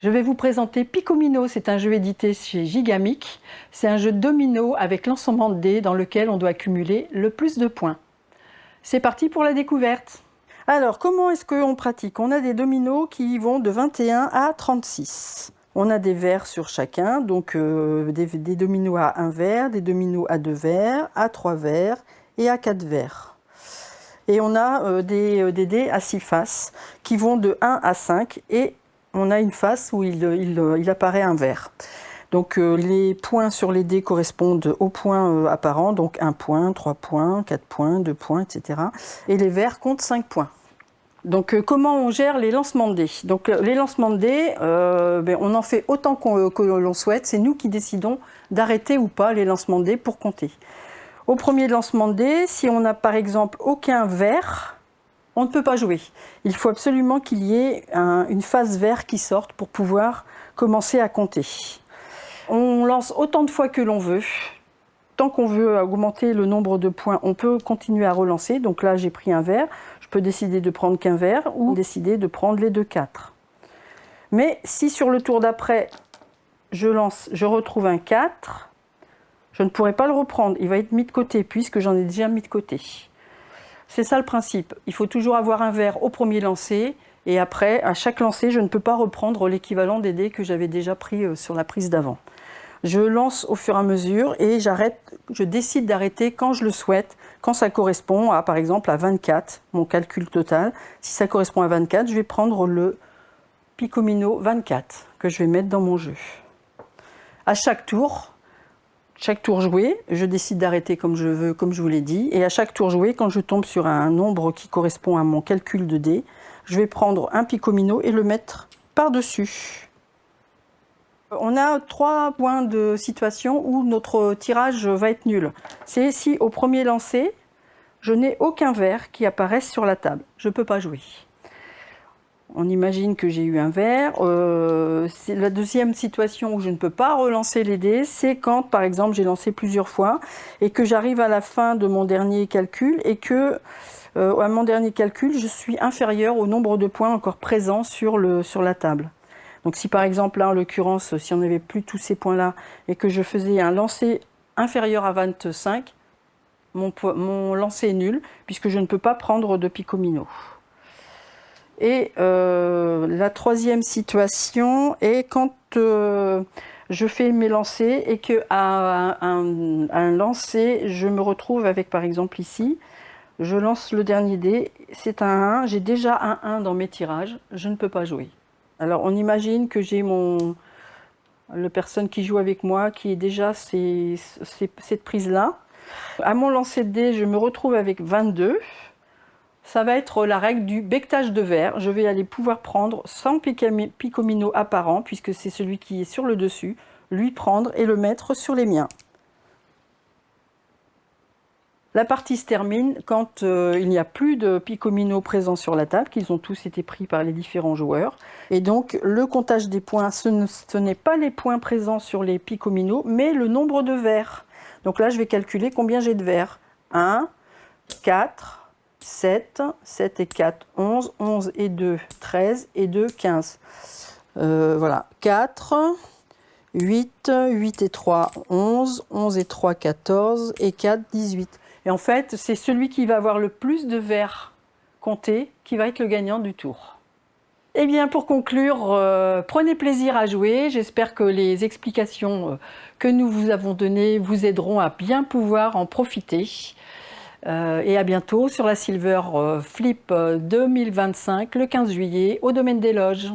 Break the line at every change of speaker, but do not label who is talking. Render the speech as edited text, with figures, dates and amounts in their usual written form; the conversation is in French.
Je vais vous présenter Picomino, c'est un jeu édité chez Gigamic. C'est un jeu de domino avec l'ensemble de dés dans lequel on doit accumuler le plus de points. C'est parti pour la découverte. Alors, comment est-ce qu'on pratique? On a des dominos qui vont de 21 à 36. On a des verres sur chacun, donc des dominos à 1 verre, des dominos à 2 verres, à 3 verres et à 4 verres. Et on a des dés à 6 faces qui vont de 1 à 5 et on a une face où il apparaît un verre. Donc les points sur les dés correspondent aux points apparents, donc 1 point, 3 points, 4 points, 2 points, etc. Et les verres comptent 5 points. Donc comment on gère les lancements de dés? Donc les lancements de dés, on en fait autant que l'on souhaite, c'est nous qui décidons d'arrêter ou pas les lancements de dés pour compter. Au premier lancement de dés, si on n'a par exemple aucun verre, on ne peut pas jouer. Il faut absolument qu'il y ait une face vert qui sorte pour pouvoir commencer à compter. On lance autant de fois que l'on veut. Tant qu'on veut augmenter le nombre de points, on peut continuer à relancer. Donc là, j'ai pris un vert. Je peux décider de prendre qu'un vert ou décider de prendre les 2-4. Mais si sur le tour d'après, je lance, je retrouve un 4, je ne pourrai pas le reprendre. Il va être mis de côté puisque j'en ai déjà mis de côté. C'est ça le principe. Il faut toujours avoir un verre au premier lancer et après, à chaque lancer, je ne peux pas reprendre l'équivalent des dés que j'avais déjà pris sur la prise d'avant. Je lance au fur et à mesure et je décide d'arrêter quand je le souhaite, quand ça correspond à, par exemple, à 24, mon calcul total. Si ça correspond à 24, je vais prendre le Picomino 24 que je vais mettre dans mon jeu. À chaque tour joué, je décide d'arrêter comme je veux, comme je vous l'ai dit. Et à chaque tour joué, quand je tombe sur un nombre qui correspond à mon calcul de dés, je vais prendre un Picomino et le mettre par-dessus. On a 3 points de situation où notre tirage va être nul. C'est si au premier lancer, je n'ai aucun verre qui apparaisse sur la table. Je ne peux pas jouer. On imagine que j'ai eu un verre. C'est la deuxième situation où je ne peux pas relancer les dés, c'est quand, par exemple, j'ai lancé plusieurs fois et que j'arrive à la fin de mon dernier calcul et que, à mon dernier calcul, je suis inférieur au nombre de points encore présents sur la table. Donc si par exemple, là, en l'occurrence, si on n'avait plus tous ces points-là et que je faisais un lancer inférieur à 25, mon lancer est nul puisque je ne peux pas prendre de Picomino. Et la troisième situation est quand je fais mes lancers et qu'à un lancer, je me retrouve avec, par exemple ici, je lance le dernier dé, c'est un 1, j'ai déjà un 1 dans mes tirages, je ne peux pas jouer. Alors on imagine que j'ai la personne qui joue avec moi qui est déjà cette prise-là. À mon lancer de dés, je me retrouve avec 22. Ça va être la règle du becquetage de verre. Je vais aller pouvoir prendre sans Picomino apparent, puisque c'est celui qui est sur le dessus, lui prendre et le mettre sur les miens. La partie se termine quand il n'y a plus de Picomino présents sur la table, qu'ils ont tous été pris par les différents joueurs. Et donc le comptage des points, ce n'est pas les points présents sur les Picomino, mais le nombre de verres. Donc là, je vais calculer combien j'ai de verres. 1, 4, 7, 7 et 4, 11, 11 et 2, 13 et 2, 15. Voilà, 4, 8, 8 et 3, 11, 11 et 3, 14 et 4, 18. Et en fait, c'est celui qui va avoir le plus de verres comptés qui va être le gagnant du tour. Eh bien, pour conclure, prenez plaisir à jouer. J'espère que les explications que nous vous avons données vous aideront à bien pouvoir en profiter. Et à bientôt sur la Silver Flip 2025, le 15 juillet, au Domaine des Loges.